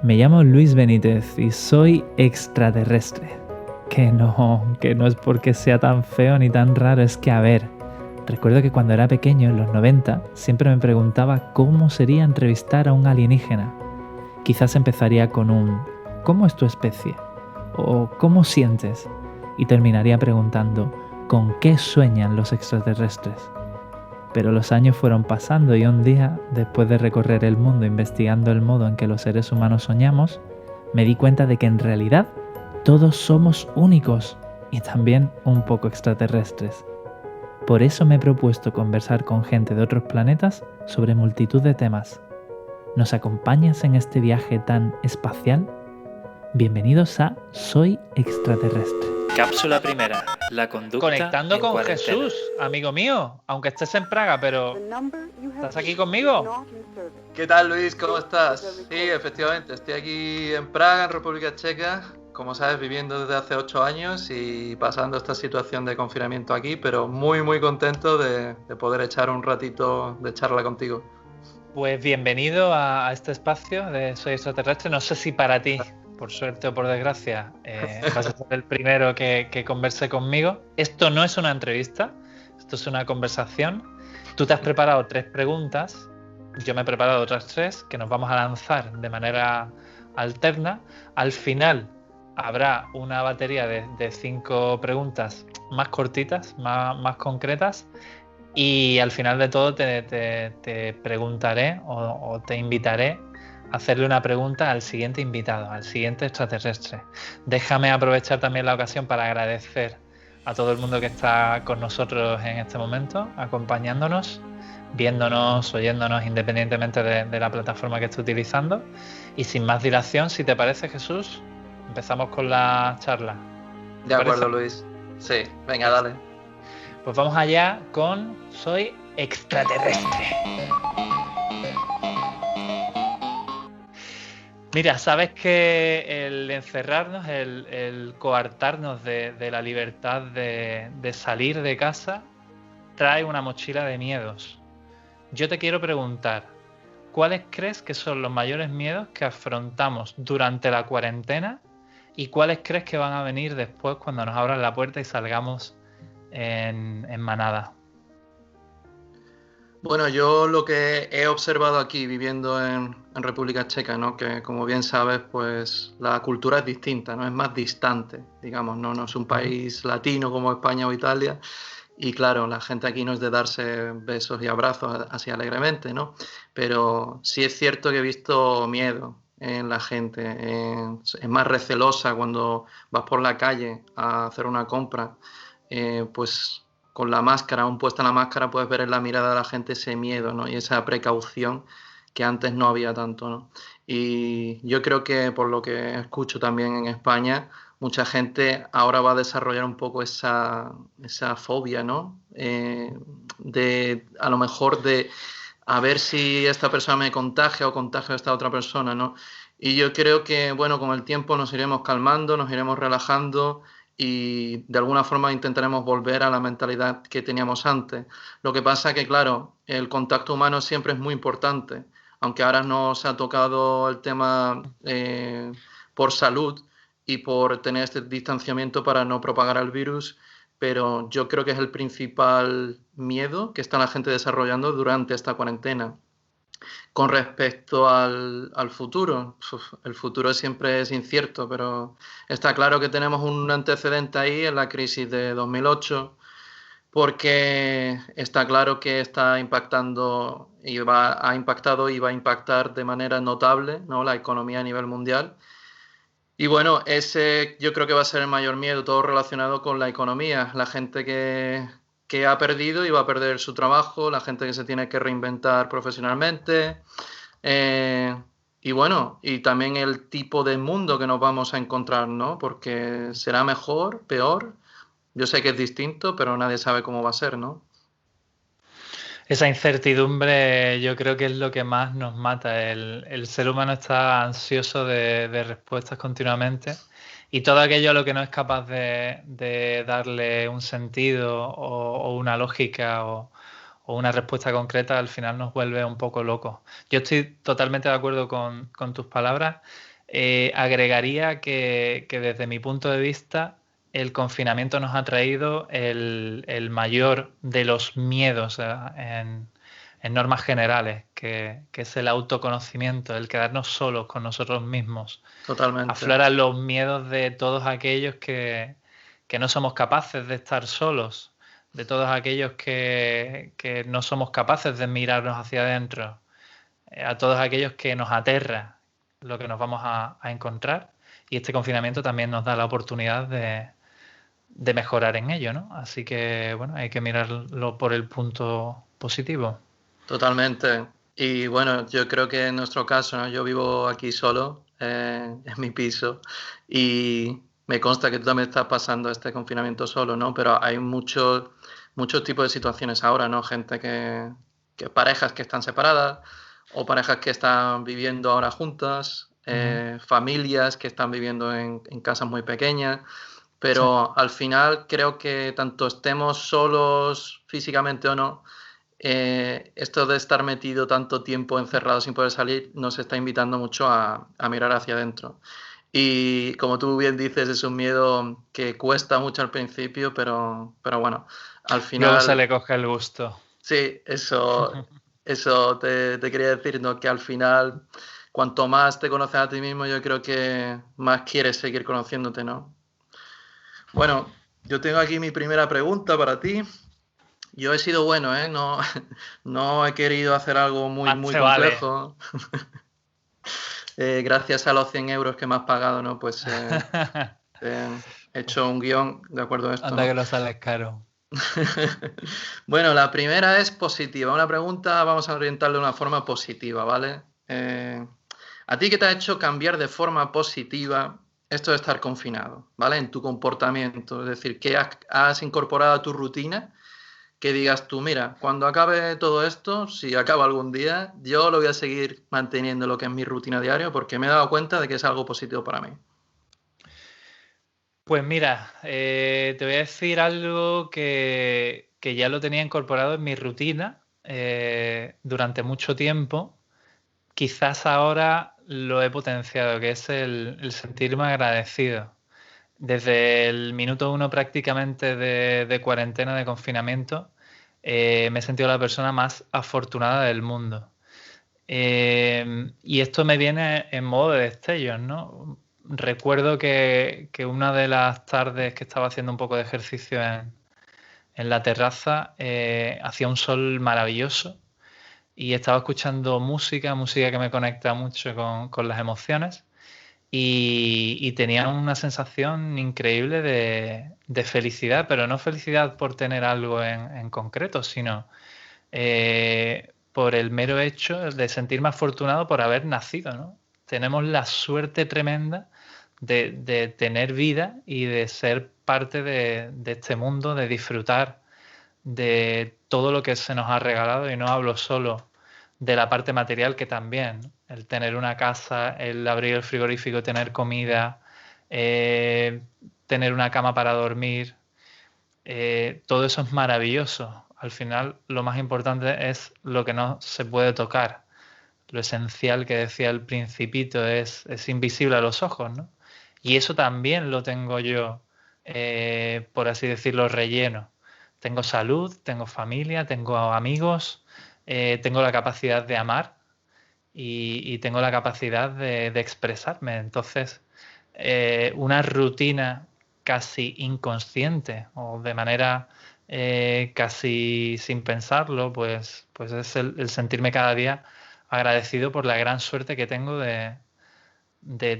Me llamo Luis Benítez y soy extraterrestre. Que no es porque sea tan feo ni tan raro, es que a ver, recuerdo que cuando era pequeño, en los 90, siempre me preguntaba cómo sería entrevistar a un alienígena. Quizás empezaría con un ¿cómo es tu especie? O ¿cómo sientes? Y terminaría preguntando ¿con qué sueñan los extraterrestres? Pero los años fueron pasando y un día, después de recorrer el mundo investigando el modo en que los seres humanos soñamos, me di cuenta de que en realidad todos somos únicos y también un poco extraterrestres. Por eso me he propuesto conversar con gente de otros planetas sobre multitud de temas. ¿Nos acompañas en este viaje tan espacial? Bienvenidos a Soy Extraterrestre. Cápsula primera, la conducta Conectando en con cuarentena. Jesús, amigo mío, aunque estés en Praga, pero ¿estás aquí conmigo? ¿Qué tal, Luis? ¿Cómo estás? Sí, efectivamente, estoy aquí en Praga, en República Checa, como sabes, viviendo desde hace 8 años y pasando esta situación de confinamiento aquí, pero muy contento de poder echar un ratito de charla contigo. Pues bienvenido a este espacio de Soy Extraterrestre. No sé si para ti, por suerte o por desgracia, vas a ser el primero que converse conmigo. Esto no es una entrevista, esto es una conversación. Tú te has preparado 3 preguntas, yo me he preparado otras 3 que nos vamos a lanzar de manera alterna. Al final habrá una batería de 5 preguntas más cortitas, más concretas. Y al final de todo te preguntaré o te invitaré a hacerle una pregunta al siguiente invitado, al siguiente extraterrestre. Déjame aprovechar también la ocasión para agradecer a todo el mundo que está con nosotros en este momento, acompañándonos, viéndonos, oyéndonos, independientemente de la plataforma que esté utilizando. Y sin más dilación, si te parece, Jesús, empezamos con la charla. De acuerdo, Luis. Sí, venga, dale. Pues vamos allá con Soy Extraterrestre. Mira, sabes que el encerrarnos, el coartarnos de la libertad de salir de casa, trae una mochila de miedos. Yo te quiero preguntar, ¿cuáles crees que son los mayores miedos que afrontamos durante la cuarentena y cuáles crees que van a venir después cuando nos abran la puerta y salgamos en manada? Bueno, yo lo que he observado aquí viviendo en República Checa, ¿no? Que como bien sabes, pues la cultura es distinta, ¿no? Es más distante, digamos, no es un país latino como España o Italia. Y claro, la gente aquí no es de darse besos y abrazos así alegremente, ¿no? Pero sí es cierto que he visto miedo en la gente. Es más recelosa cuando vas por la calle a hacer una compra. Pues con la máscara, aún puesta la máscara, puedes ver en la mirada de la gente ese miedo, ¿no? Y esa precaución que antes no había tanto, ¿no? Y yo creo que por lo que escucho también en España, mucha gente ahora va a desarrollar un poco esa fobia, ¿no? De a lo mejor de a ver si esta persona me contagia o contagio a esta otra persona, ¿no? Y yo creo que, bueno, con el tiempo nos iremos calmando, nos iremos relajando y de alguna forma intentaremos volver a la mentalidad que teníamos antes. Lo que pasa que, claro, el contacto humano siempre es muy importante, aunque ahora nos ha tocado el tema por salud y por tener este distanciamiento para no propagar el virus, pero yo creo que es el principal miedo que está la gente desarrollando durante esta cuarentena. Con respecto al futuro, el futuro siempre es incierto, pero está claro que tenemos un antecedente ahí en la crisis de 2008, porque está claro que está impactando ha impactado y va a impactar de manera notable, ¿no?, la economía a nivel mundial. Y bueno, ese yo creo que va a ser el mayor miedo, todo relacionado con la economía. La gente que ha perdido y va a perder su trabajo, la gente que se tiene que reinventar profesionalmente. eh, y bueno, y también el tipo de mundo que nos vamos a encontrar, ¿no? Porque será mejor, peor. Yo sé que es distinto, pero nadie sabe cómo va a ser, ¿no? Esa incertidumbre yo creo que es lo que más nos mata. El ser humano está ansioso de respuestas continuamente y todo aquello a lo que no es capaz de darle un sentido o una lógica o una respuesta concreta al final nos vuelve un poco locos. Yo estoy totalmente de acuerdo con tus palabras. Agregaría que desde mi punto de vista el confinamiento nos ha traído el mayor de los miedos en normas generales, que es el autoconocimiento, el quedarnos solos con nosotros mismos. Totalmente. Afloran los miedos de todos aquellos que no somos capaces de estar solos, de todos aquellos que no somos capaces de mirarnos hacia adentro, a todos aquellos que nos aterra lo que nos vamos a encontrar, y este confinamiento también nos da la oportunidad de mejorar en ello, ¿no? Así que, bueno, hay que mirarlo por el punto positivo. Totalmente. Y bueno, yo creo que en nuestro caso, ¿no? Yo vivo aquí solo, en mi piso, y me consta que tú también estás pasando este confinamiento solo, ¿no? Pero hay muchos tipos de situaciones ahora, ¿no? Gente que parejas que están separadas, o parejas que están viviendo ahora juntas, familias que están viviendo en casas muy pequeñas, pero al final creo que tanto estemos solos físicamente o no, esto de estar metido tanto tiempo encerrado sin poder salir nos está invitando mucho a mirar hacia adentro. Y como tú bien dices, es un miedo que cuesta mucho al principio, pero bueno, al final... Luego se le coge el gusto. Sí, eso te quería decir, ¿no? Que al final, cuanto más te conoces a ti mismo, yo creo que más quieres seguir conociéndote, ¿no? Bueno, yo tengo aquí mi primera pregunta para ti. Yo he sido bueno, ¿eh? No he querido hacer algo muy complejo. Vale. Gracias a los 100 euros que me has pagado, ¿no? Pues he hecho un guión de acuerdo a esto. Anda, ¿no? Que lo sales caro. Bueno, la primera es positiva. Una pregunta, vamos a orientarla de una forma positiva, ¿vale? ¿A ti qué te ha hecho cambiar de forma positiva esto de estar confinado, ¿vale? En tu comportamiento. Es decir, ¿qué has incorporado a tu rutina? Que digas tú, mira, cuando acabe todo esto, si acaba algún día, yo lo voy a seguir manteniendo lo que es mi rutina diaria porque me he dado cuenta de que es algo positivo para mí. Pues mira, te voy a decir algo que ya lo tenía incorporado en mi rutina durante mucho tiempo. Quizás ahora lo he potenciado, que es el sentirme agradecido. Desde el minuto 1 prácticamente de cuarentena, de confinamiento, me he sentido la persona más afortunada del mundo. Y esto me viene en modo de destellos, ¿no? Recuerdo que una de las tardes que estaba haciendo un poco de ejercicio en la terraza, hacía un sol maravilloso y estaba escuchando música que me conecta mucho con las emociones, y tenía una sensación increíble de felicidad, pero no felicidad por tener algo en concreto, sino por el mero hecho de sentirme afortunado por haber nacido, ¿no? Tenemos la suerte tremenda de tener vida y de ser parte de este mundo, de disfrutar de todo lo que se nos ha regalado, y no hablo solo de la parte material, que también, ¿no? El tener una casa, el abrir el frigorífico, tener comida, tener una cama para dormir, todo eso es maravilloso. Al final, lo más importante es lo que no se puede tocar. Lo esencial que decía el Principito es invisible a los ojos, ¿no? Y eso también lo tengo yo, por así decirlo, relleno. Tengo salud, tengo familia, tengo amigos, tengo la capacidad de amar y tengo la capacidad de expresarme. Entonces, una rutina casi inconsciente o de manera casi sin pensarlo, pues es el sentirme cada día agradecido por la gran suerte que tengo de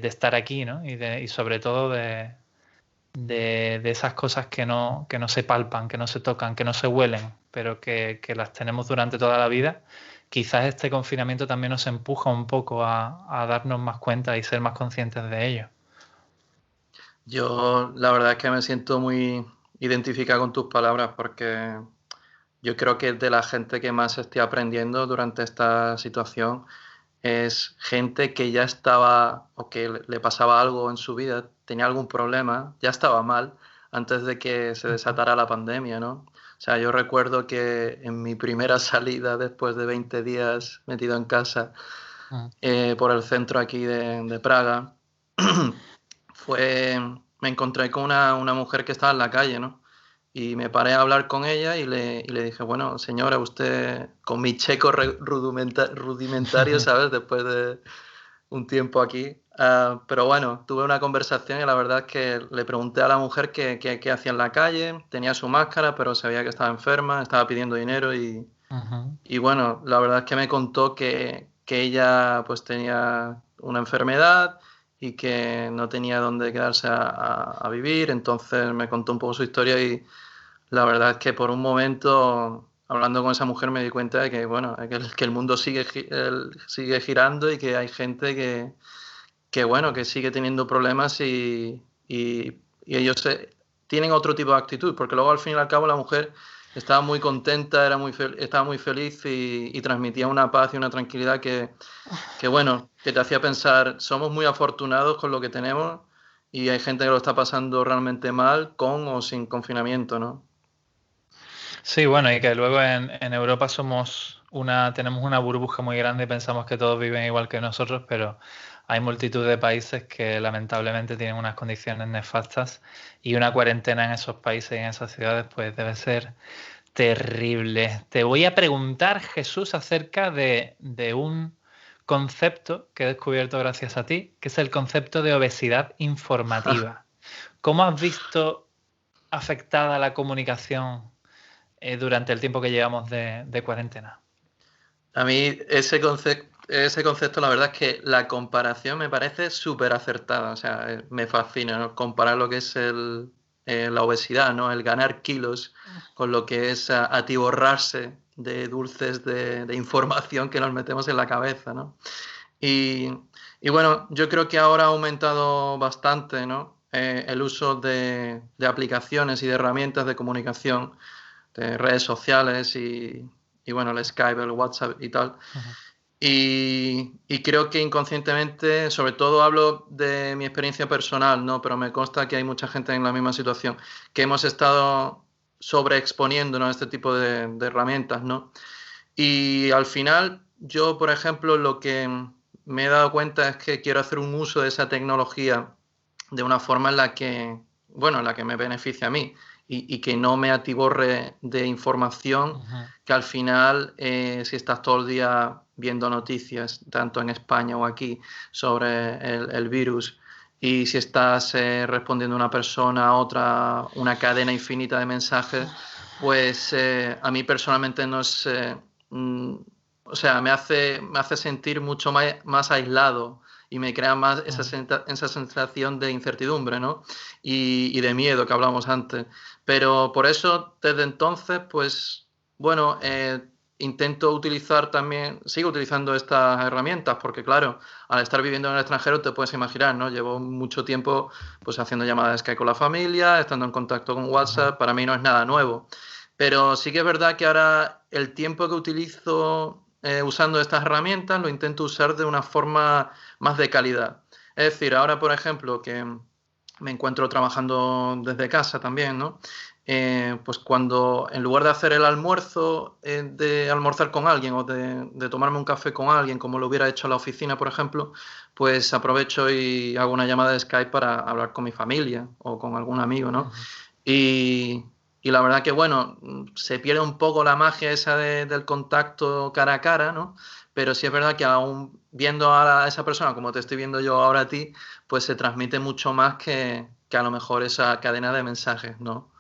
estar aquí, ¿no? Y sobre todo de esas cosas que no se palpan, que no se tocan, que no se huelen, pero que las tenemos durante toda la vida. Quizás este confinamiento también nos empuja un poco a darnos más cuenta y ser más conscientes de ello. Yo la verdad es que me siento muy identificado con tus palabras, porque yo creo que de la gente que más estoy aprendiendo durante esta situación es gente que ya estaba, o que le pasaba algo en su vida, tenía algún problema, ya estaba mal antes de que se desatara la pandemia, ¿no? O sea, yo recuerdo que en mi primera salida después de 20 días metido en casa por el centro aquí de Praga, me encontré con una mujer que estaba en la calle, ¿no? Y me paré a hablar con ella y le dije, bueno, señora, usted, con mi checo rudimentario, ¿sabes? Después de un tiempo aquí. Pero bueno, tuve una conversación y la verdad es que le pregunté a la mujer qué hacía en la calle. Tenía su máscara, pero se veía que estaba enferma, estaba pidiendo dinero y bueno, la verdad es que me contó que ella pues tenía una enfermedad y que no tenía dónde quedarse a vivir. Entonces me contó un poco su historia y la verdad es que por un momento, hablando con esa mujer, me di cuenta de que, bueno, que el mundo sigue girando y que hay gente bueno, que sigue teniendo problemas y ellos tienen otro tipo de actitud, porque luego al fin y al cabo la mujer estaba muy contenta, estaba muy feliz y transmitía una paz y una tranquilidad bueno, que te hacía pensar, somos muy afortunados con lo que tenemos y hay gente que lo está pasando realmente mal con o sin confinamiento, ¿no? Sí, bueno, y que luego en Europa tenemos una burbuja muy grande y pensamos que todos viven igual que nosotros, pero hay multitud de países que lamentablemente tienen unas condiciones nefastas y una cuarentena en esos países y en esas ciudades pues debe ser terrible. Te voy a preguntar, Jesús, acerca de un concepto que he descubierto gracias a ti, que es el concepto de obesidad informativa. ¿Cómo has visto afectada la comunicación durante el tiempo que llevamos de cuarentena? A mí ese concepto, la verdad es que la comparación me parece súper acertada, o sea, me fascina, ¿no? Comparar lo que es la obesidad, ¿no? El ganar kilos con lo que es atiborrarse de dulces de información que nos metemos en la cabeza, ¿no? Y, y bueno, yo creo que ahora ha aumentado bastante, ¿no? El uso de aplicaciones y de herramientas de comunicación, de redes sociales y bueno, el Skype, el WhatsApp y tal. Y creo que inconscientemente, sobre todo hablo de mi experiencia personal, ¿no? Pero me consta que hay mucha gente en la misma situación, que hemos estado sobreexponiéndonos a este tipo de herramientas, ¿no? Y al final, yo, por ejemplo, lo que me he dado cuenta es que quiero hacer un uso de esa tecnología de una forma en la que, bueno, en la que me beneficie a mí y que no me atiborre de información que al final, si estás todo el día viendo noticias, tanto en España o aquí, sobre el virus, y si estás respondiendo a una persona, a otra, una cadena infinita de mensajes, pues a mí personalmente no es... o sea, me hace sentir mucho más aislado y me crea más esa sensación de incertidumbre, ¿no? Y de miedo que hablamos antes. Pero por eso, desde entonces, pues, bueno, intento utilizar también, sigo utilizando estas herramientas, porque claro, al estar viviendo en el extranjero te puedes imaginar, ¿no? Llevo mucho tiempo pues haciendo llamadas de Skype con la familia, estando en contacto con WhatsApp, para mí no es nada nuevo. Pero sí que es verdad que ahora el tiempo que utilizo usando estas herramientas lo intento usar de una forma más de calidad. Es decir, ahora, por ejemplo, que me encuentro trabajando desde casa también, ¿no? Pues cuando en lugar de hacer el almuerzo, de almorzar con alguien o de tomarme un café con alguien, como lo hubiera hecho en la oficina, por ejemplo, pues aprovecho y hago una llamada de Skype para hablar con mi familia o con algún amigo, ¿no? Y la verdad que, bueno, se pierde un poco la magia esa del contacto cara a cara, ¿no? Pero sí es verdad que aún viendo a esa persona como te estoy viendo yo ahora a ti, pues se transmite mucho más que a lo mejor esa cadena de mensajes, ¿no?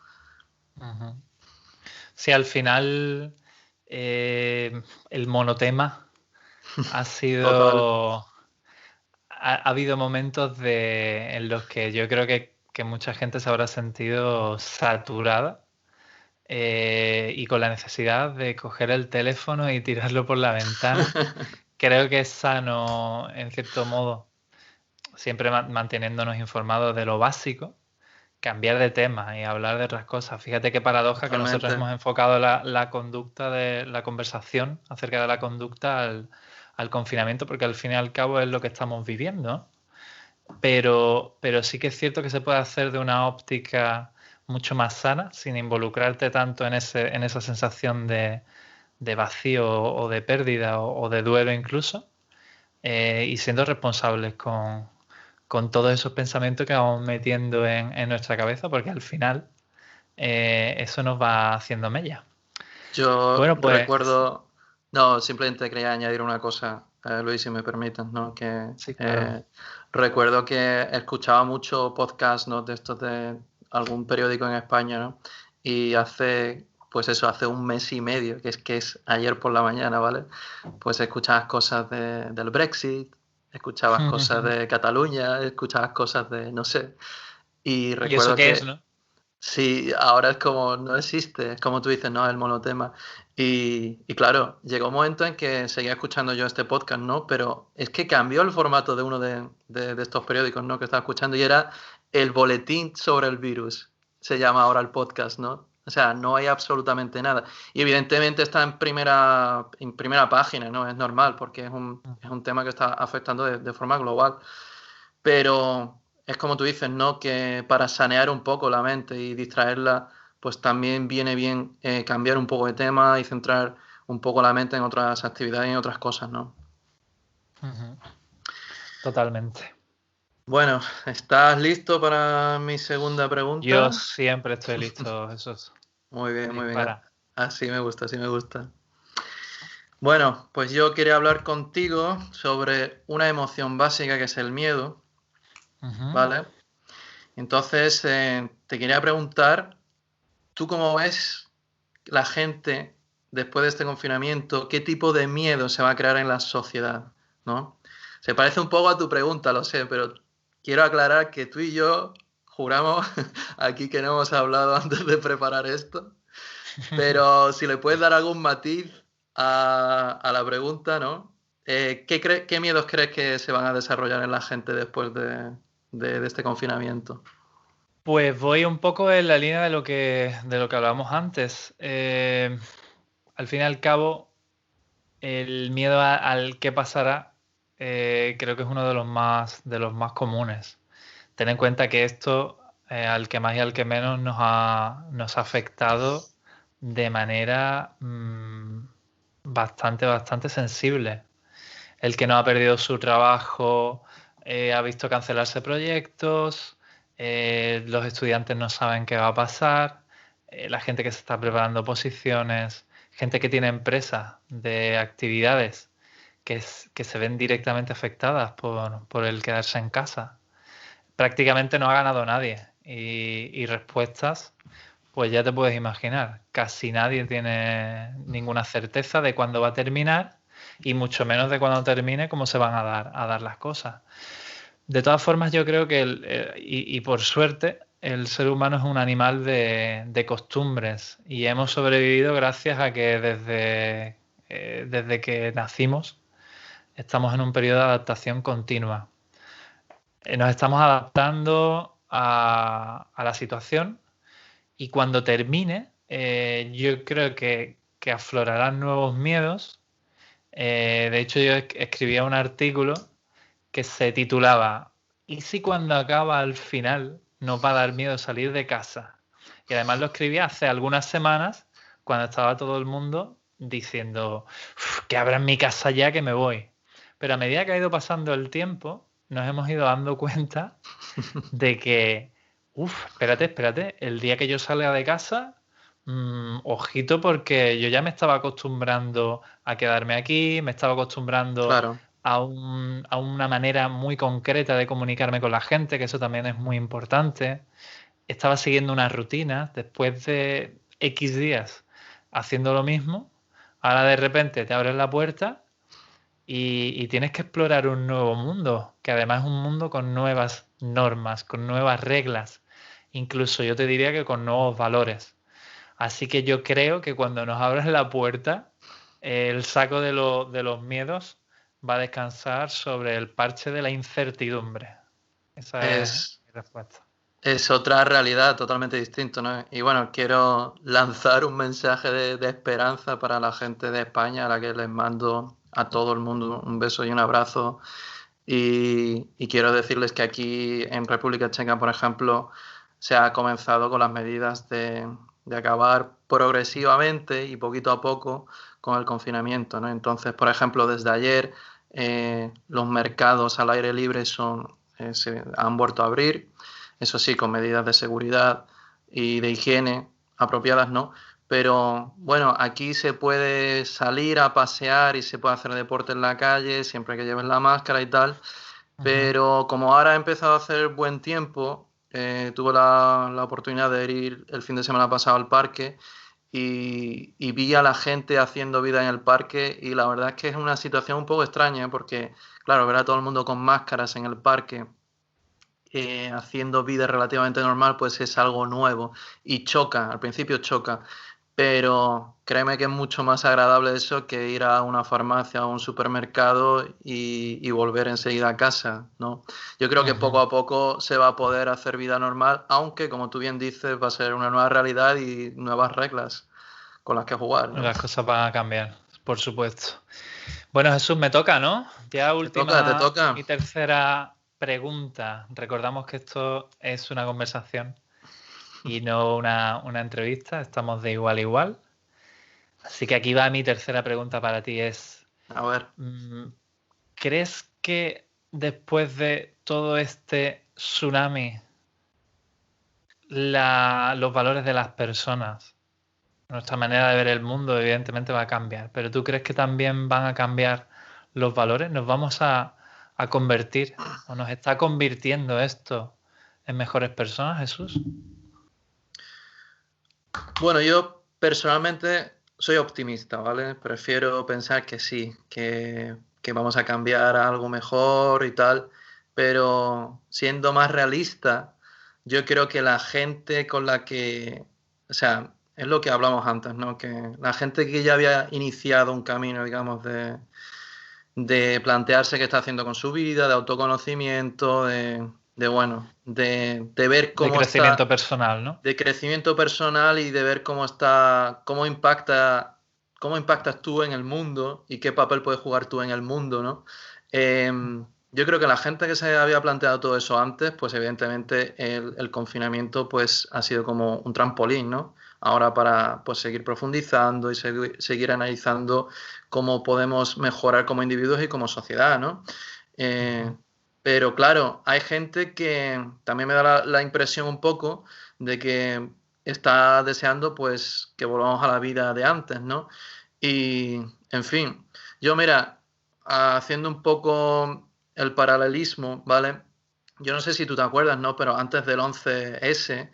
Sí, al final el monotema ha sido... Ha habido momentos en los que yo creo que mucha gente se habrá sentido saturada y con la necesidad de coger el teléfono y tirarlo por la ventana. Creo que es sano, en cierto modo, siempre manteniéndonos informados de lo básico, cambiar de tema y hablar de otras cosas. Fíjate qué paradoja. Totalmente. Que nosotros hemos enfocado la conducta de la conversación acerca de la conducta al confinamiento, porque al fin y al cabo es lo que estamos viviendo. Pero sí que es cierto que se puede hacer de una óptica mucho más sana, sin involucrarte tanto en esa sensación de vacío o de pérdida o de duelo incluso, y siendo responsables con con todos esos pensamientos que vamos metiendo en nuestra cabeza, porque al final eso nos va haciendo mella. Yo Bueno, pues recuerdo, no, simplemente quería añadir una cosa, Luis, si me permites, ¿no? Que sí, claro. recuerdo que escuchaba mucho podcast, ¿no? De estos de algún periódico en España, ¿no? Y hace, pues eso, hace un mes y medio, que es ayer por la mañana, ¿vale? Pues escuchabas cosas del Brexit, escuchabas cosas de Cataluña, escuchabas cosas de, no sé. Y ¿Y eso recuerdo qué es, que no? sí, ahora es como, no existe, es como tú dices, no, el monotema. Y claro, llegó un momento en que seguía escuchando yo este podcast, ¿no? Pero es que cambió el formato de uno de estos periódicos, ¿no? Que estaba escuchando y era el boletín sobre el virus. Se llama ahora el podcast, ¿no? O sea, no hay absolutamente nada. Y evidentemente está en primera página, ¿no? Es normal porque es un tema que está afectando de forma global. Pero es como tú dices, ¿no? Que para sanear un poco la mente y distraerla, pues también viene bien cambiar un poco de tema y centrar un poco la mente en otras actividades y en otras cosas, ¿no? Totalmente. Bueno, ¿estás listo para mi segunda Yo pregunta? siempre estoy listo, Jesús. Muy bien, muy bien. Dispara. Así me gusta, así me gusta. Bueno, pues yo quería hablar contigo sobre una emoción básica que es el miedo, ¿vale? Entonces, te quería preguntar, ¿tú cómo ves la gente después de este confinamiento? ¿Qué tipo de miedo se va a crear en la sociedad? ¿No? Se parece un poco a tu pregunta, lo sé, pero quiero aclarar que tú y yo juramos aquí que no hemos hablado antes de preparar esto, pero si le puedes dar algún matiz a la pregunta, ¿no? ¿Qué miedos crees que se van a desarrollar en la gente después de este confinamiento? Pues voy un poco en la línea de lo que hablábamos antes. Al fin y al cabo, el miedo al qué pasará creo que es uno de los más comunes. Ten en cuenta que esto, al que más y al que menos, nos ha afectado de manera bastante sensible. El que no ha perdido su trabajo, ha visto cancelarse proyectos, los estudiantes no saben qué va a pasar, la gente que se está preparando posiciones, gente que tiene empresas de actividades que se ven directamente afectadas por el quedarse en casa. Prácticamente no ha ganado nadie y respuestas, pues ya te puedes imaginar, casi nadie tiene ninguna certeza de cuándo va a terminar y mucho menos de cuándo termine cómo se van a dar las cosas. De todas formas, yo creo que, y por suerte, el ser humano es un animal de costumbres y hemos sobrevivido gracias a que desde que nacimos estamos en un periodo de adaptación continua. Nos estamos adaptando a la situación y cuando termine, yo creo que aflorarán nuevos miedos. De hecho, yo escribía un artículo que se titulaba ¿Y si cuando acaba al final nos va a dar miedo salir de casa? Y además lo escribí hace algunas semanas cuando estaba todo el mundo diciendo que abra en mi casa ya que me voy. Pero a medida que ha ido pasando el tiempo, nos hemos ido dando cuenta de que, espérate, el día que yo salga de casa, ojito porque yo ya me estaba acostumbrando a quedarme aquí, me estaba acostumbrando Claro. a una manera muy concreta de comunicarme con la gente, que eso también es muy importante. Estaba siguiendo una rutina después de X días haciendo lo mismo. Ahora de repente te abres la puerta y tienes que explorar un nuevo mundo, que además es un mundo con nuevas normas, con nuevas reglas, incluso yo te diría que con nuevos valores. Así que yo creo que cuando nos abres la puerta, el saco de los miedos va a descansar sobre el parche de la incertidumbre. Esa es Es, mi respuesta. Es otra realidad totalmente distinta, ¿no? Y bueno, quiero lanzar un mensaje de esperanza para la gente de España, a la que les mando a todo el mundo un beso y un abrazo. Y quiero decirles que aquí en República Checa, por ejemplo, se ha comenzado con las medidas de acabar progresivamente y poquito a poco con el confinamiento, ¿no? Entonces, por ejemplo, desde ayer los mercados al aire libre son se han vuelto a abrir, eso sí, con medidas de seguridad y de higiene apropiadas, ¿no? Pero bueno, aquí se puede salir a pasear y se puede hacer deporte en la calle, siempre que lleves la máscara y tal. Pero como ahora ha empezado a hacer buen tiempo, tuve la oportunidad de ir el fin de semana pasado al parque y vi a la gente haciendo vida en el parque y la verdad es que es una situación un poco extraña porque, claro, ver a todo el mundo con máscaras en el parque haciendo vida relativamente normal, pues es algo nuevo y choca, al principio choca, pero créeme que es mucho más agradable eso que ir a una farmacia o un supermercado y volver enseguida a casa, ¿no? Yo creo que poco a poco se va a poder hacer vida normal, aunque, como tú bien dices, va a ser una nueva realidad y nuevas reglas con las que jugar, ¿no? Las cosas van a cambiar, por supuesto. Bueno, Jesús, me toca, ¿no? Ya última, Te toca. mi tercera pregunta. Recordamos que esto es una conversación y no una entrevista. Estamos de igual a igual. Así que aquí va mi tercera pregunta para ti. A ver. ¿Crees que después de todo este tsunami, los valores de las personas, nuestra manera de ver el mundo, evidentemente va a cambiar? ¿Pero tú crees que también van a cambiar los valores? ¿Nos vamos a convertir o nos está convirtiendo esto en mejores personas, Jesús? Bueno, yo personalmente soy optimista, ¿vale? Prefiero pensar que sí, que vamos a cambiar a algo mejor y tal, pero siendo más realista, yo creo que la gente con la que, o sea, es lo que hablamos antes, ¿no? Que la gente que ya había iniciado un camino, digamos, de plantearse qué está haciendo con su vida, de autoconocimiento, de ver cómo de crecimiento personal, ¿no? De crecimiento personal y de ver cómo impactas tú en el mundo y qué papel puedes jugar tú en el mundo, ¿no? Yo creo que la gente que se había planteado todo eso antes, pues evidentemente el confinamiento pues ha sido como un trampolín, ¿no? Ahora para pues seguir profundizando y seguir analizando cómo podemos mejorar como individuos y como sociedad, ¿no? Pero claro, hay gente que también me da la impresión un poco de que está deseando pues que volvamos a la vida de antes, ¿no? Y, en fin, yo mira, haciendo un poco el paralelismo, ¿vale? Yo no sé si tú te acuerdas, ¿no? Pero antes del 11S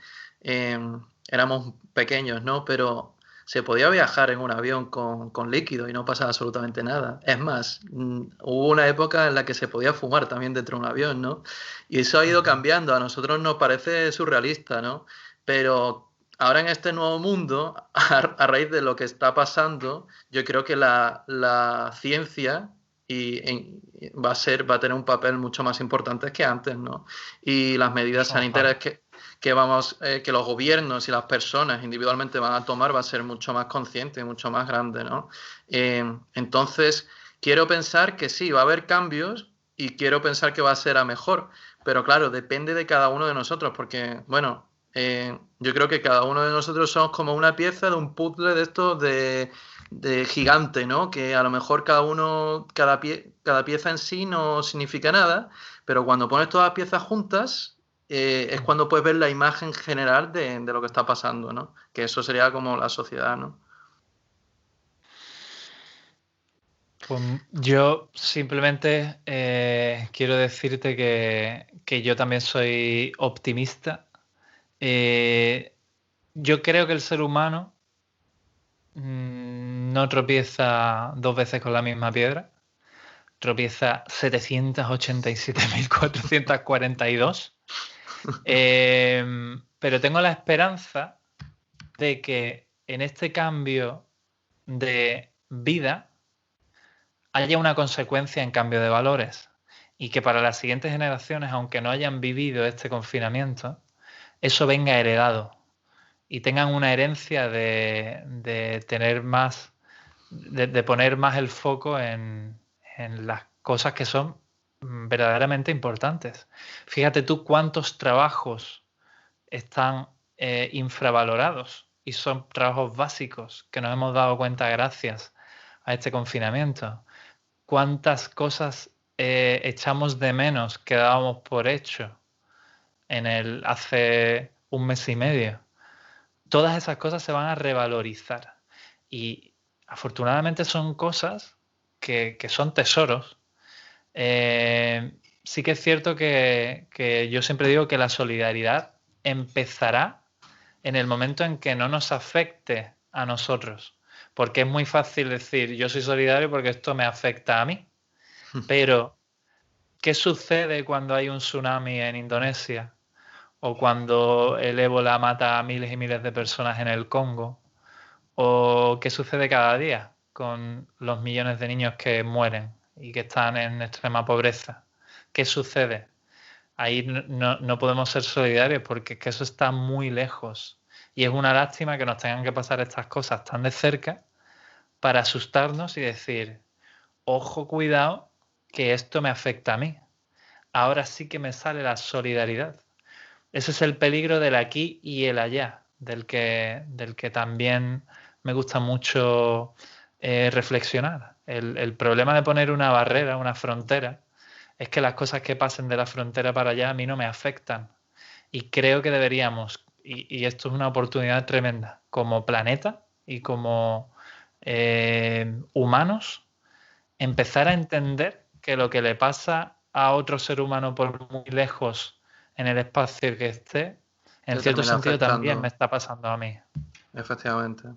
éramos pequeños, ¿no? Pero se podía viajar en un avión con líquido y no pasaba absolutamente nada. Es más, hubo una época en la que se podía fumar también dentro de un avión, ¿no? Y eso ha ido cambiando. A nosotros nos parece surrealista, ¿no? Pero ahora en este nuevo mundo, a raíz de lo que está pasando, yo creo que la ciencia va a tener un papel mucho más importante que antes, ¿no? Y las medidas sanitarias que los gobiernos y las personas individualmente van a tomar va a ser mucho más consciente y mucho más grande, ¿no? Entonces, quiero pensar que sí, va a haber cambios y quiero pensar que va a ser a mejor, pero claro, depende de cada uno de nosotros, porque, bueno, yo creo que cada uno de nosotros somos como una pieza de un puzzle de estos de gigante, ¿no? Que a lo mejor cada pieza en sí no significa nada, pero cuando pones todas las piezas juntas, es cuando puedes ver la imagen general de lo que está pasando, ¿no? Que eso sería como la sociedad, ¿no? Pues yo simplemente quiero decirte que yo también soy optimista. Yo creo que el ser humano no tropieza dos veces con la misma piedra, tropieza 787.442. Pero tengo la esperanza de que en este cambio de vida haya una consecuencia en cambio de valores y que para las siguientes generaciones, aunque no hayan vivido este confinamiento, eso venga heredado y tengan una herencia de tener más, de poner más el foco en las cosas que son verdaderamente importantes. Fíjate tú cuántos trabajos están infravalorados y son trabajos básicos que nos hemos dado cuenta gracias a este confinamiento. Cuántas cosas echamos de menos, que dábamos por hecho hace un mes y medio, todas esas cosas se van a revalorizar. Y afortunadamente son cosas que son tesoros. Sí que es cierto que yo siempre digo que la solidaridad empezará en el momento en que no nos afecte a nosotros. Porque es muy fácil decir, yo soy solidario porque esto me afecta a mí. Pero, ¿qué sucede cuando hay un tsunami en Indonesia? O cuando el ébola mata a miles y miles de personas en el Congo. ¿O qué sucede cada día con los millones de niños que mueren y que están en extrema pobreza? ¿Qué sucede? Ahí no podemos ser solidarios porque es que eso está muy lejos. Y es una lástima que nos tengan que pasar estas cosas tan de cerca para asustarnos y decir, ojo, cuidado, que esto me afecta a mí. Ahora sí que me sale la solidaridad. Ese es el peligro del aquí y el allá, del que también me gusta mucho reflexionar. El problema de poner una barrera, una frontera, es que las cosas que pasen de la frontera para allá a mí no me afectan. Y creo que deberíamos, y esto es una oportunidad tremenda, como planeta y como humanos, empezar a entender que lo que le pasa a otro ser humano por muy lejos en el espacio que esté, en cierto sentido también me está pasando a mí. Efectivamente.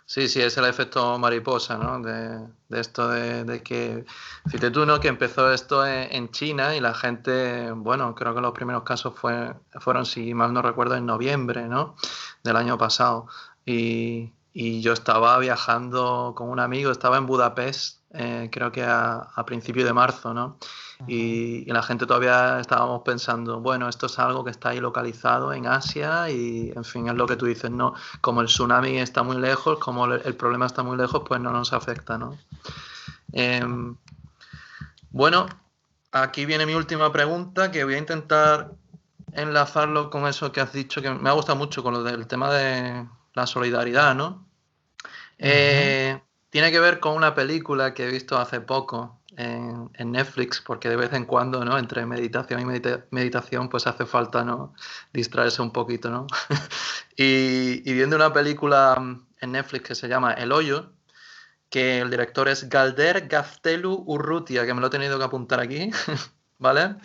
Sí, es el efecto mariposa, ¿no? De esto de que, fíjate tú, ¿no? Que empezó esto en China y la gente, bueno, creo que los primeros casos fueron, si mal no recuerdo, en noviembre, ¿no? Del año pasado. Y yo estaba viajando con un amigo, estaba en Budapest, creo que a principios de marzo, ¿no? Y la gente todavía estábamos pensando, bueno, esto es algo que está ahí localizado en Asia y, en fin, es lo que tú dices, ¿no? Como el tsunami está muy lejos, como el problema está muy lejos, pues no nos afecta, ¿no? Bueno, aquí viene mi última pregunta, que voy a intentar enlazarlo con eso que has dicho, que me ha gustado mucho con lo del tema de la solidaridad, ¿no? Tiene que ver con una película que he visto hace poco en Netflix, porque de vez en cuando, ¿no? Entre meditación y meditación, pues hace falta, ¿no? Distraerse un poquito, ¿no? y viendo una película en Netflix que se llama El Hoyo, que el director es Galder Gaztelu Urrutia, que me lo he tenido que apuntar aquí, ¿vale?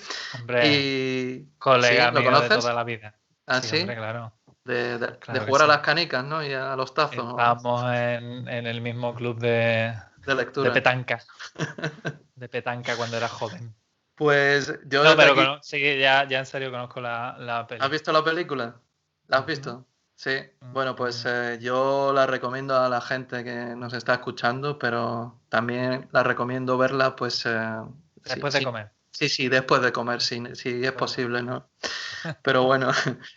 Hombre, y colega ¿sí? ¿Lo mío conoces? de toda la vida. ¿Ah, sí? Sí, Hombre, claro. De Claro jugar a sí. las canicas, ¿no? Y a los tazos. Estamos en el mismo club de lectura. De petanca cuando era joven. Pues yo No, desde pero aquí... sí, ya en serio conozco la peli. ¿Has visto la película? ¿La has visto? Sí. Bueno, pues yo la recomiendo a la gente que nos está escuchando, pero también la recomiendo verla, pues... Después de comer. Sí, después de comer, si es posible, ¿no? Pero bueno,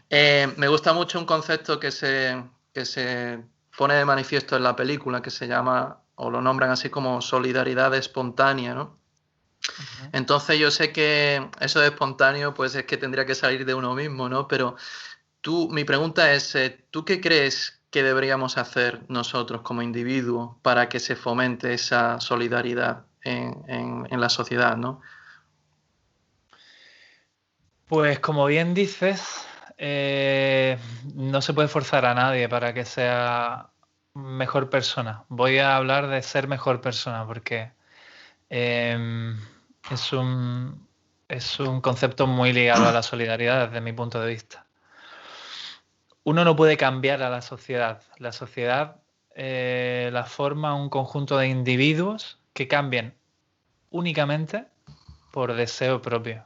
me gusta mucho un concepto que se pone de manifiesto en la película, que se llama, o lo nombran así como solidaridad espontánea, ¿no? Entonces yo sé que eso de espontáneo, pues es que tendría que salir de uno mismo, ¿no? Pero mi pregunta es, ¿tú qué crees que deberíamos hacer nosotros como individuos para que se fomente esa solidaridad en la sociedad, ¿no? Pues como bien dices, no se puede forzar a nadie para que sea mejor persona. Voy a hablar de ser mejor persona porque es un concepto muy ligado a la solidaridad desde mi punto de vista. Uno no puede cambiar a la sociedad. La sociedad la forma un conjunto de individuos que cambien únicamente por deseo propio.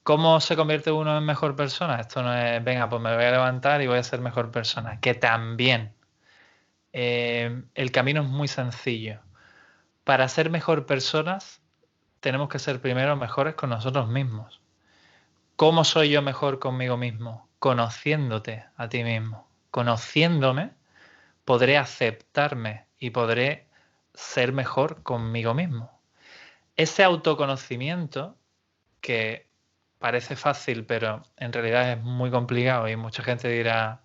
¿Cómo se convierte uno en mejor persona? Esto no es, venga, pues me voy a levantar y voy a ser mejor persona. Que también. El camino es muy sencillo. Para ser mejor personas, tenemos que ser primero mejores con nosotros mismos. ¿Cómo soy yo mejor conmigo mismo? Conociéndote a ti mismo. Conociéndome, podré aceptarme y podré ser mejor conmigo mismo. Ese autoconocimiento, que parece fácil, pero en realidad es muy complicado y mucha gente dirá,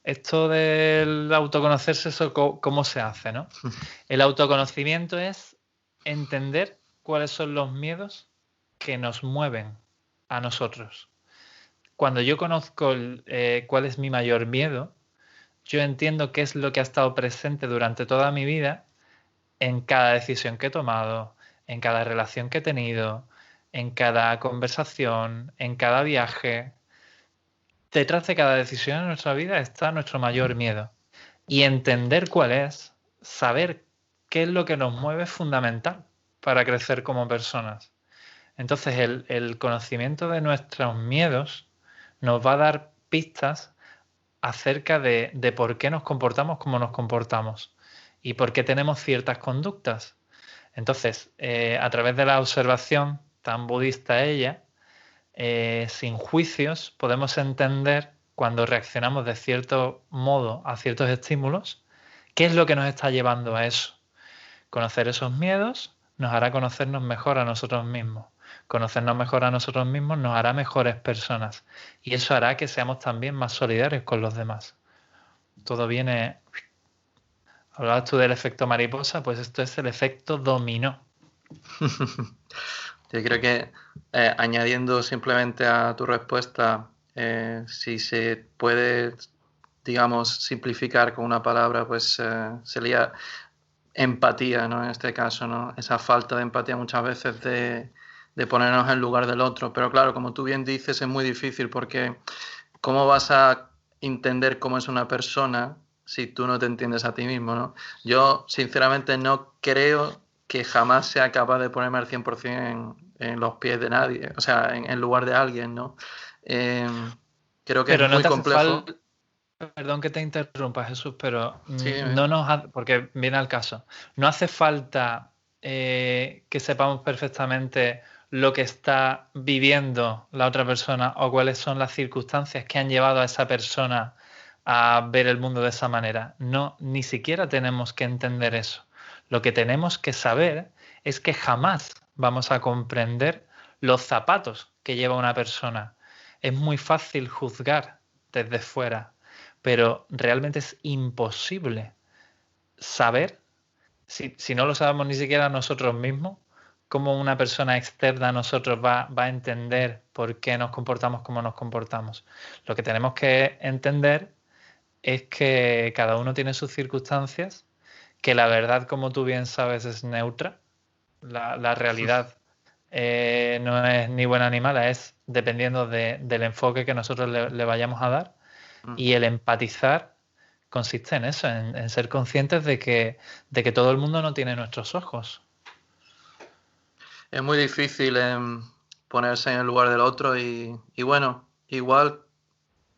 esto del autoconocerse, ¿eso cómo se hace, no? El autoconocimiento es entender cuáles son los miedos que nos mueven a nosotros. Cuando yo conozco cuál es mi mayor miedo, yo entiendo qué es lo que ha estado presente durante toda mi vida en cada decisión que he tomado, en cada relación que he tenido, en cada conversación, en cada viaje. Detrás de cada decisión en nuestra vida está nuestro mayor miedo. Y entender cuál es, saber qué es lo que nos mueve es fundamental para crecer como personas. Entonces, el conocimiento de nuestros miedos nos va a dar pistas acerca de por qué nos comportamos como nos comportamos y por qué tenemos ciertas conductas. Entonces, a través de la observación, tan budista ella, sin juicios, podemos entender cuando reaccionamos de cierto modo a ciertos estímulos, qué es lo que nos está llevando a eso. Conocer esos miedos nos hará conocernos mejor a nosotros mismos. Conocernos mejor a nosotros mismos nos hará mejores personas y eso hará que seamos también más solidarios con los demás. Todo viene... Hablabas tú del efecto mariposa, pues esto es el efecto dominó. Yo creo que añadiendo simplemente a tu respuesta, si se puede, digamos, simplificar con una palabra, pues sería empatía, ¿no? En este caso, ¿no? Esa falta de empatía muchas veces de ponernos en lugar del otro. Pero claro, como tú bien dices, es muy difícil porque ¿cómo vas a entender cómo es una persona si tú no te entiendes a ti mismo, ¿no? Yo, sinceramente, no creo que jamás sea capaz de ponerme al 100% en los pies de nadie, o sea, en lugar de alguien, ¿no? Creo que pero es no muy te complejo. Perdón que te interrumpa, Jesús, pero Sí, porque viene al caso, no hace falta que sepamos perfectamente lo que está viviendo la otra persona o cuáles son las circunstancias que han llevado a esa persona a ver el mundo de esa manera. No, ni siquiera tenemos que entender eso. Lo que tenemos que saber es que jamás vamos a comprender los zapatos que lleva una persona. Es muy fácil juzgar desde fuera, pero realmente es imposible saber, si no lo sabemos ni siquiera nosotros mismos, cómo una persona externa a nosotros va a entender por qué nos comportamos como nos comportamos. Lo que tenemos que entender es que cada uno tiene sus circunstancias, que la verdad, como tú bien sabes, es neutra. La realidad no es ni buena ni mala, es dependiendo del enfoque que nosotros le vayamos a dar. Y el empatizar consiste en eso, en ser conscientes de que todo el mundo no tiene nuestros ojos. Es muy difícil ponerse en el lugar del otro y bueno, igual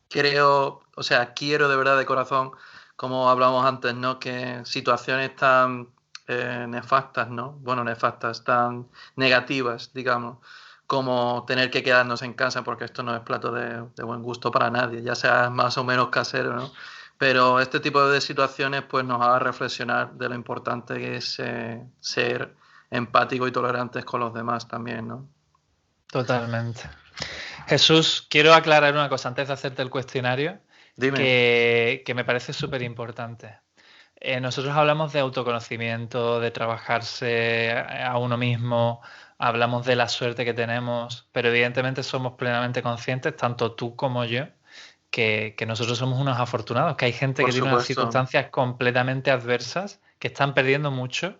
creo, o sea, quiero de verdad de corazón, como hablamos antes, ¿no? Que situaciones tan nefastas, ¿no? Bueno, nefastas, tan negativas, digamos, como tener que quedarnos en casa, porque esto no es plato de buen gusto para nadie, ya sea más o menos casero, ¿no? Pero este tipo de situaciones pues nos haga reflexionar de lo importante que es ser empático y tolerantes con los demás también, ¿no? Totalmente. Jesús, quiero aclarar una cosa antes de hacerte el cuestionario. Dime. Que me parece súper importante. Nosotros hablamos de autoconocimiento, de trabajarse a uno mismo, hablamos de la suerte que tenemos, pero evidentemente somos plenamente conscientes, tanto tú como yo, que nosotros somos unos afortunados, que hay gente Por que tiene unas supuesto. circunstancias completamente adversas, que están perdiendo mucho,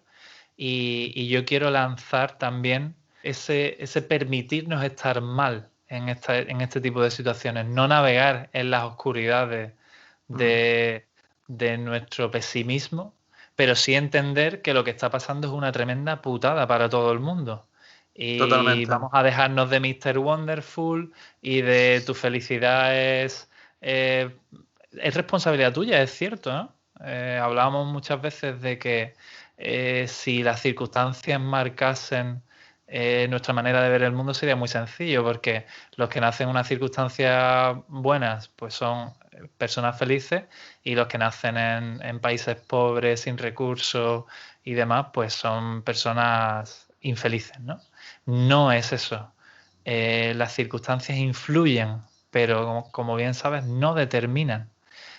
y yo quiero lanzar también ese permitirnos estar mal en este tipo de situaciones, no navegar en las oscuridades de nuestro pesimismo, pero sí entender que lo que está pasando es una tremenda putada para todo el mundo. Y Totalmente. vamos a dejarnos de Mr. Wonderful y de tu felicidad es responsabilidad tuya, es cierto, ¿no? Hablábamos muchas veces de que si las circunstancias marcasen nuestra manera de ver el mundo sería muy sencillo, porque los que nacen en unas circunstancias buenas pues son personas felices y los que nacen en países pobres, sin recursos y demás, pues son personas infelices, ¿no? No es eso. Las circunstancias influyen, pero como bien sabes, no determinan.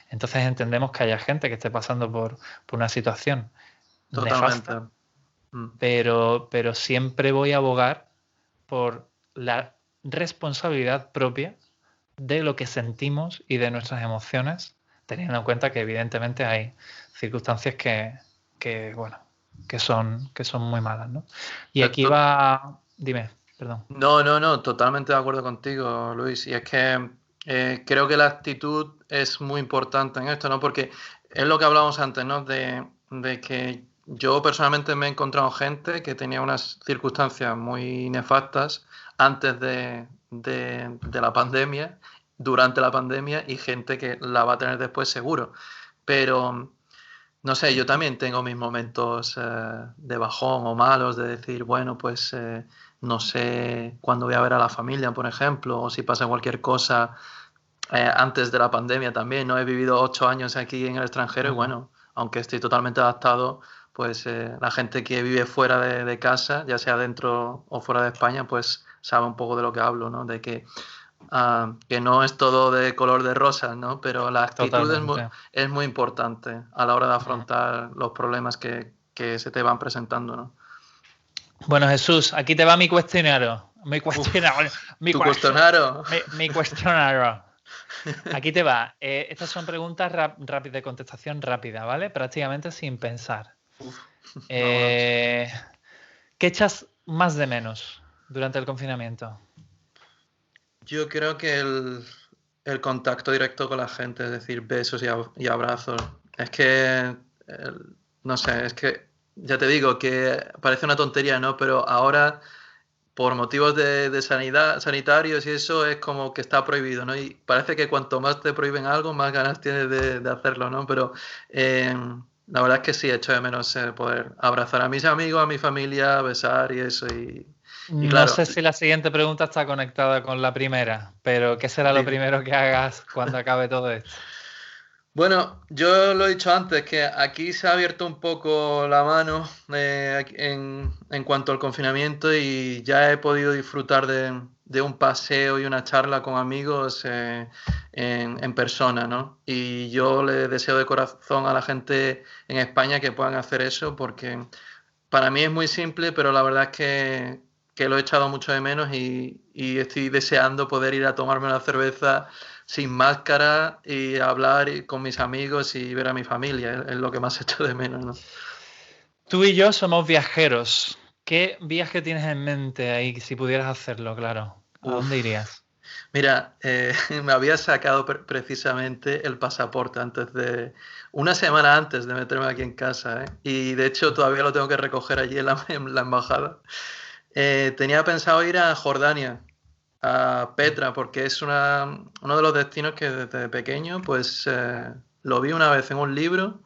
Entonces entendemos que haya gente que esté pasando por una situación Totalmente. nefasta, pero siempre voy a abogar por la responsabilidad propia de lo que sentimos y de nuestras emociones, teniendo en cuenta que evidentemente hay circunstancias que son muy malas, ¿no? Y aquí va... Dime, perdón. No, totalmente de acuerdo contigo, Luis. Y es que creo que la actitud es muy importante en esto, ¿no? Porque es lo que hablábamos antes, ¿no? De que yo personalmente me he encontrado gente que tenía unas circunstancias muy nefastas antes de la pandemia, durante la pandemia, y gente que la va a tener después seguro. Pero, no sé, yo también tengo mis momentos de bajón o malos, de decir, bueno, pues no sé cuándo voy a ver a la familia, por ejemplo, o si pasa cualquier cosa antes de la pandemia también, ¿no? He vivido 8 años aquí en el extranjero y bueno, aunque estoy totalmente adaptado, pues la gente que vive fuera de casa, ya sea dentro o fuera de España, pues sabe un poco de lo que hablo, ¿no? De que no es todo de color de rosa, ¿no? Pero la actitud es muy importante a la hora de afrontar los problemas que se te van presentando, ¿no? Bueno, Jesús, aquí te va mi cuestionario. Mi cuestionario. Aquí te va. Estas son preguntas de contestación rápida, ¿vale? Prácticamente sin pensar. ¿Qué echas más de menos durante el confinamiento? Yo creo que el contacto directo con la gente, es decir, besos y abrazos. Es que, no sé, es que ya te digo que parece una tontería, ¿no? Pero ahora, por motivos de sanitarios y eso, es como que está prohibido, ¿no? Y parece que cuanto más te prohíben algo, más ganas tienes de hacerlo, ¿no? Pero la verdad es que sí, echo de menos poder abrazar a mis amigos, a mi familia, besar y eso. Y claro, no sé si la siguiente pregunta está conectada con la primera, pero ¿qué será lo primero que hagas cuando acabe todo esto? Bueno, yo lo he dicho antes, que aquí se ha abierto un poco la mano en cuanto al confinamiento y ya he podido disfrutar de un paseo y una charla con amigos en persona, ¿no? Y yo le deseo de corazón a la gente en España que puedan hacer eso porque para mí es muy simple, pero la verdad es que lo he echado mucho de menos y estoy deseando poder ir a tomarme una cerveza sin máscara y hablar con mis amigos y ver a mi familia. Es lo que más echo de menos, ¿no? Tú y yo somos viajeros. ¿Qué viaje tienes en mente ahí, si pudieras hacerlo, claro? ¿A dónde irías? Mira, me había sacado precisamente el pasaporte una semana antes de meterme aquí en casa, ¿eh? Y de hecho todavía lo tengo que recoger allí en la embajada. Tenía pensado ir a Jordania, a Petra, porque es uno de los destinos que desde pequeño pues lo vi una vez en un libro,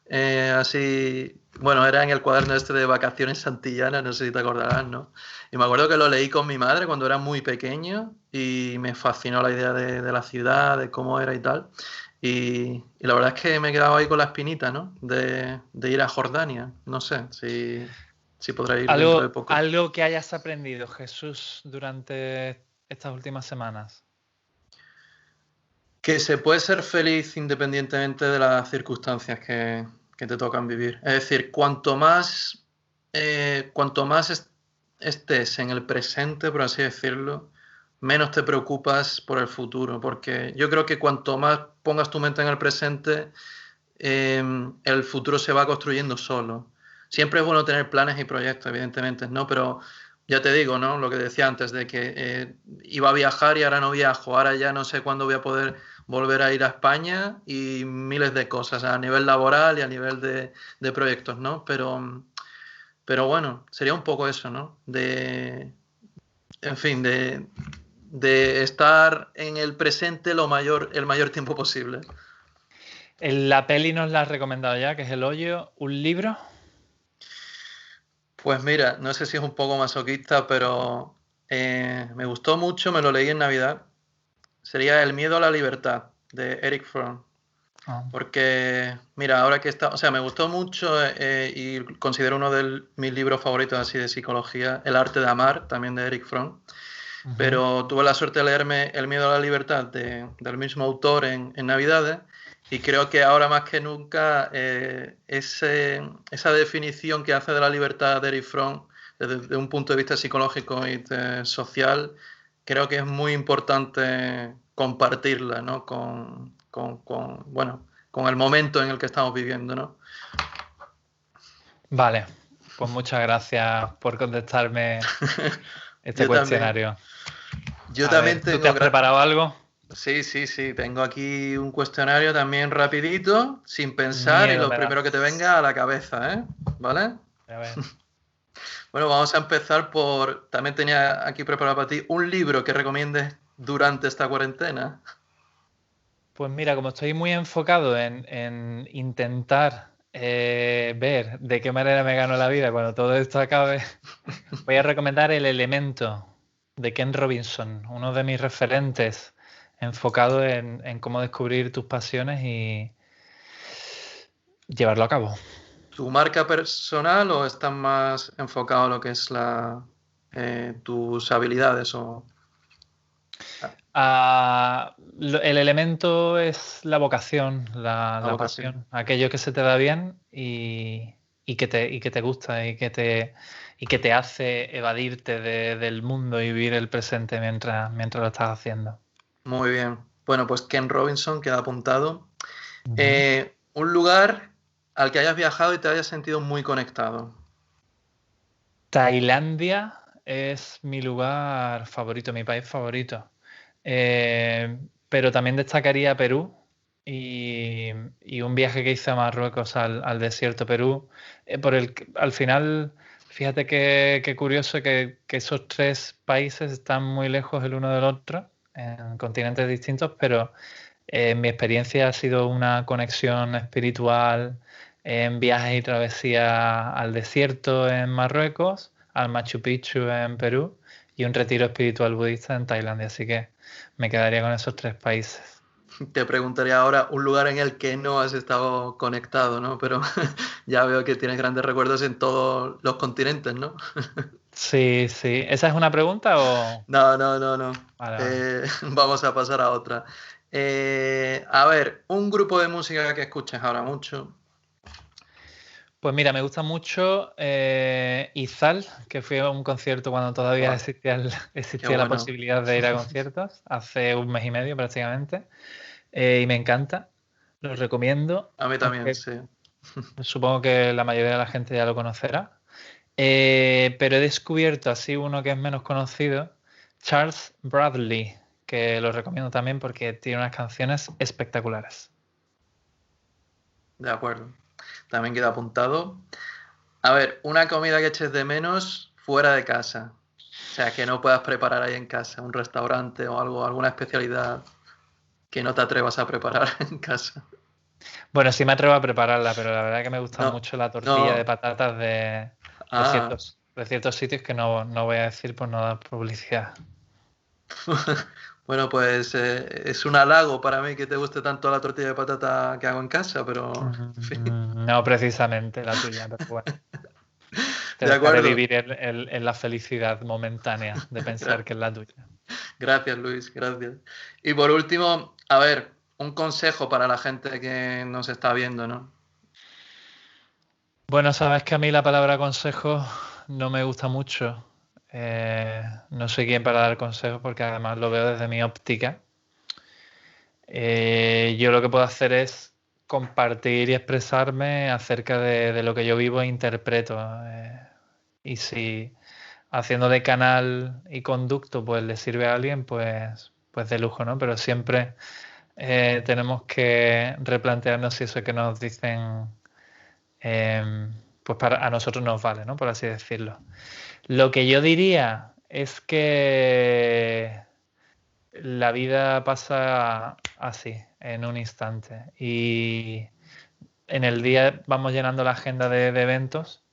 así, bueno, era en el cuaderno este de vacaciones santillanas, no sé si te acordarás, ¿no? Y me acuerdo que lo leí con mi madre cuando era muy pequeño y me fascinó la idea de la ciudad, de cómo era y tal. Y la verdad es que me he quedado ahí con la espinita, ¿no? De ir a Jordania. No sé si podré ir dentro de poco. Algo que hayas aprendido, Jesús, durante estas últimas semanas. Que se puede ser feliz independientemente de las circunstancias que te tocan vivir. Es decir, cuanto más estés en el presente, por así decirlo, menos te preocupas por el futuro. Porque yo creo que cuanto más pongas tu mente en el presente, el futuro se va construyendo solo. Siempre es bueno tener planes y proyectos, evidentemente, ¿no? Pero ya te digo, ¿no? Lo que decía antes de que iba a viajar y ahora no viajo. Ahora ya no sé cuándo voy a poder volver a ir a España y miles de cosas a nivel laboral y a nivel de proyectos, ¿no? Pero bueno, sería un poco eso, ¿no? En fin, de estar en el presente el mayor tiempo posible. La peli nos la has recomendado ya, que es El Hoyo. ¿Un libro? Pues mira, no sé si es un poco masoquista, pero me gustó mucho, me lo leí en Navidad. Sería El miedo a la libertad, de Eric Fromm. Porque, mira, ahora que está, o sea, me gustó mucho y considero uno de mis libros favoritos así de psicología, El arte de amar, también de Eric Fromm. Pero tuve la suerte de leerme El miedo a la libertad del mismo autor en Navidades Y creo que ahora más que nunca esa definición que hace de la libertad de Erich Fromm desde un punto de vista psicológico y social, creo que es muy importante compartirla, ¿no? con el momento en el que estamos viviendo, ¿no? Vale, pues muchas gracias por contestarme este Yo cuestionario. Yo también ¿Tú te has preparado algo? Sí. Tengo aquí un cuestionario también rapidito, sin pensar, y lo primero que te venga a la cabeza, ¿eh? ¿Vale? A ver. Bueno, vamos a empezar por... También tenía aquí preparado para ti un libro que recomiendes durante esta cuarentena. Pues mira, como estoy muy enfocado en intentar ver de qué manera me gano la vida cuando todo esto acabe, voy a recomendar El Elemento de Ken Robinson, uno de mis referentes, enfocado en cómo descubrir tus pasiones y llevarlo a cabo. ¿Tu marca personal o estás más enfocado a lo que es tus habilidades? El elemento es la vocación, la pasión, aquello que se te da bien y que te gusta y que te hace evadirte del mundo y vivir el presente mientras lo estás haciendo. Muy bien. Bueno, pues Ken Robinson queda apuntado. Un lugar al que hayas viajado y te hayas sentido muy conectado. Tailandia es mi lugar favorito, mi país favorito. Pero también destacaría Perú y un viaje que hice a Marruecos al desierto Perú. Al final, fíjate qué curioso que esos tres países están muy lejos el uno del otro, en continentes distintos, pero mi experiencia ha sido una conexión espiritual en viajes y travesía al desierto en Marruecos, al Machu Picchu en Perú y un retiro espiritual budista en Tailandia. Así que me quedaría con esos tres países. Te preguntaría ahora un lugar en el que no has estado conectado, ¿no? Pero ya veo que tienes grandes recuerdos en todos los continentes, ¿no? Sí. ¿Esa es una pregunta o...? No. Vale. Vamos a pasar a otra. A ver, un grupo de música que escuches ahora mucho. Pues mira, me gusta mucho Izal, que fui a un concierto cuando todavía existía la posibilidad de ir a conciertos, hace un mes y medio prácticamente, y me encanta, lo recomiendo. A mí también, sí. Supongo que la mayoría de la gente ya lo conocerá, pero he descubierto así uno que es menos conocido, Charles Bradley, que lo recomiendo también porque tiene unas canciones espectaculares. De acuerdo. También queda apuntado. A ver, una comida que eches de menos fuera de casa. O sea, que no puedas preparar ahí en casa, un restaurante o algo, alguna especialidad que no te atrevas a preparar en casa. Bueno, sí me atrevo a prepararla, pero la verdad que me gusta mucho la tortilla de patatas de ciertos sitios que no voy a decir por no dar publicidad. Bueno, pues es un halago para mí que te guste tanto la tortilla de patata que hago en casa, pero... En fin. No precisamente la tuya, pero bueno. Te dejaré vivir en la felicidad momentánea de pensar que es la tuya. Gracias, Luis, gracias. Y por último, a ver, un consejo para la gente que nos está viendo, ¿no? Bueno, sabes que a mí la palabra consejo no me gusta mucho. No soy quien para dar consejos porque además lo veo desde mi óptica. Yo lo que puedo hacer es compartir y expresarme acerca de lo que yo vivo e interpreto. Y si haciendo de canal y conducto pues le sirve a alguien, pues de lujo, ¿no? Pero siempre tenemos que replantearnos si eso que nos dicen pues a nosotros nos vale, ¿no? Por así decirlo. Lo que yo diría es que la vida pasa así, en un instante. Y en el día vamos llenando la agenda de eventos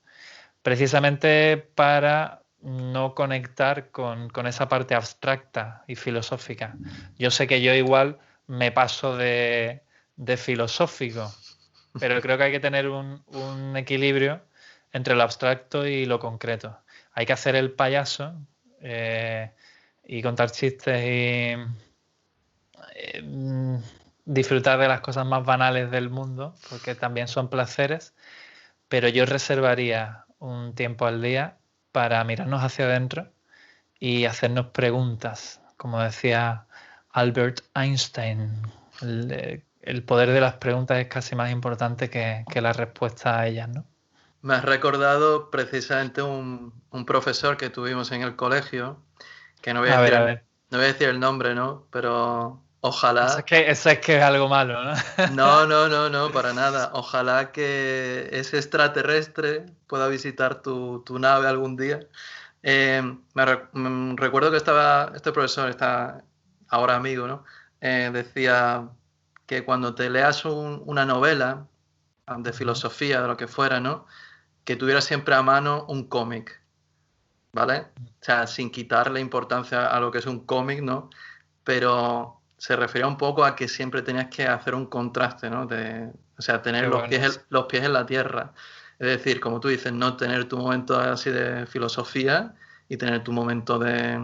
precisamente para no conectar con esa parte abstracta y filosófica. Yo sé que yo igual me paso de filosófico, pero creo que hay que tener un equilibrio entre lo abstracto y lo concreto. Hay que hacer el payaso y contar chistes disfrutar de las cosas más banales del mundo, porque también son placeres, pero yo reservaría un tiempo al día para mirarnos hacia adentro y hacernos preguntas. Como decía Albert Einstein, el poder de las preguntas es casi más importante que la respuesta a ellas, ¿no? Me has recordado precisamente un profesor que tuvimos en el colegio, que no voy a decir el nombre, ¿no? Pero ojalá... Eso es que es algo malo, ¿no? No, para nada. Ojalá que ese extraterrestre pueda visitar tu nave algún día. Recuerdo que este profesor, está ahora amigo, ¿no? Decía que cuando te leas una novela de filosofía, de lo que fuera, ¿no? Que tuviera siempre a mano un cómic, ¿vale? O sea, sin quitarle importancia a lo que es un cómic, ¿no? Pero se refería un poco a que siempre tenías que hacer un contraste, ¿no? O sea, tener los pies en la tierra. Es decir, como tú dices, no tener tu momento así de filosofía y tener tu momento de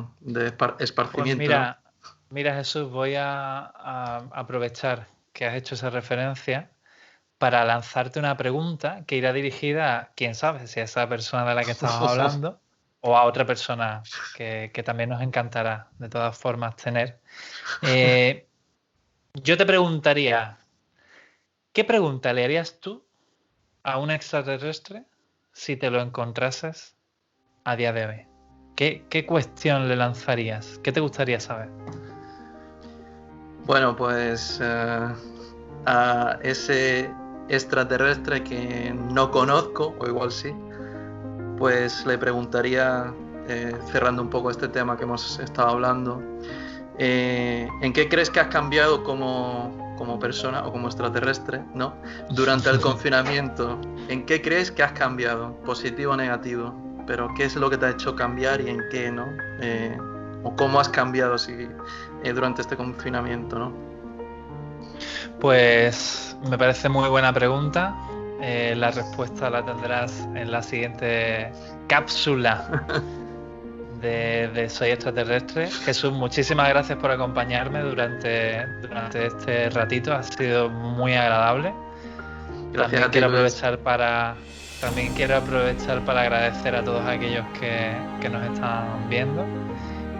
esparcimiento. Pues mira, Jesús, voy a aprovechar que has hecho esa referencia para lanzarte una pregunta que irá dirigida a, quién sabe, si a esa persona de la que estamos hablando o a otra persona que también nos encantará de todas formas tener. Yo te preguntaría, ¿qué pregunta le harías tú a un extraterrestre si te lo encontrases a día de hoy? ¿Qué cuestión le lanzarías? ¿Qué te gustaría saber? Bueno, pues a ese extraterrestre que no conozco, o igual sí, pues le preguntaría, cerrando un poco este tema que hemos estado hablando, ¿en qué crees que has cambiado como persona o como extraterrestre, ¿no? Durante el confinamiento? ¿En qué crees que has cambiado? ¿Positivo o negativo? Pero ¿qué es lo que te ha hecho cambiar y en qué, ¿no? ¿O cómo has cambiado durante este confinamiento, ¿no? Pues me parece muy buena pregunta. La respuesta la tendrás en la siguiente cápsula de Soy Extraterrestre. Jesús, muchísimas gracias por acompañarme durante este ratito. Ha sido muy agradable. Gracias También quiero aprovechar para agradecer a todos aquellos que nos están viendo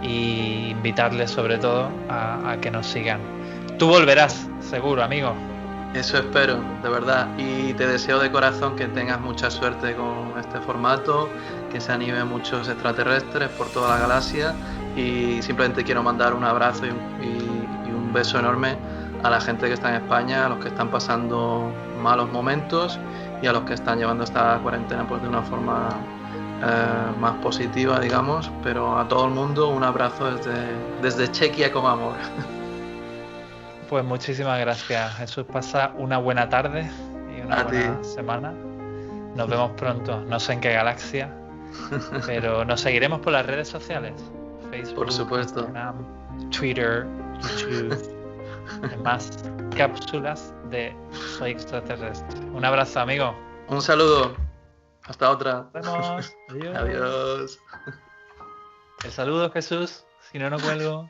y invitarles sobre todo a que nos sigan. Tú volverás, seguro, amigo. Eso espero, de verdad. Y te deseo de corazón que tengas mucha suerte con este formato, que se animen muchos extraterrestres por toda la galaxia. Y simplemente quiero mandar un abrazo y un beso enorme a la gente que está en España, a los que están pasando malos momentos y a los que están llevando esta cuarentena pues de una forma más positiva, digamos. Pero a todo el mundo un abrazo desde Chequia con amor. Pues muchísimas gracias, Jesús. Pasa una buena tarde y una buena semana. Nos vemos pronto, no sé en qué galaxia, pero nos seguiremos por las redes sociales. Facebook, por supuesto. Instagram, Twitter, YouTube. Más cápsulas de Soy Extraterrestre. Un abrazo, amigo. Un saludo. Hasta otra. Nos vemos. Adiós. Adiós. El saludo, Jesús. Si no, no cuelgo.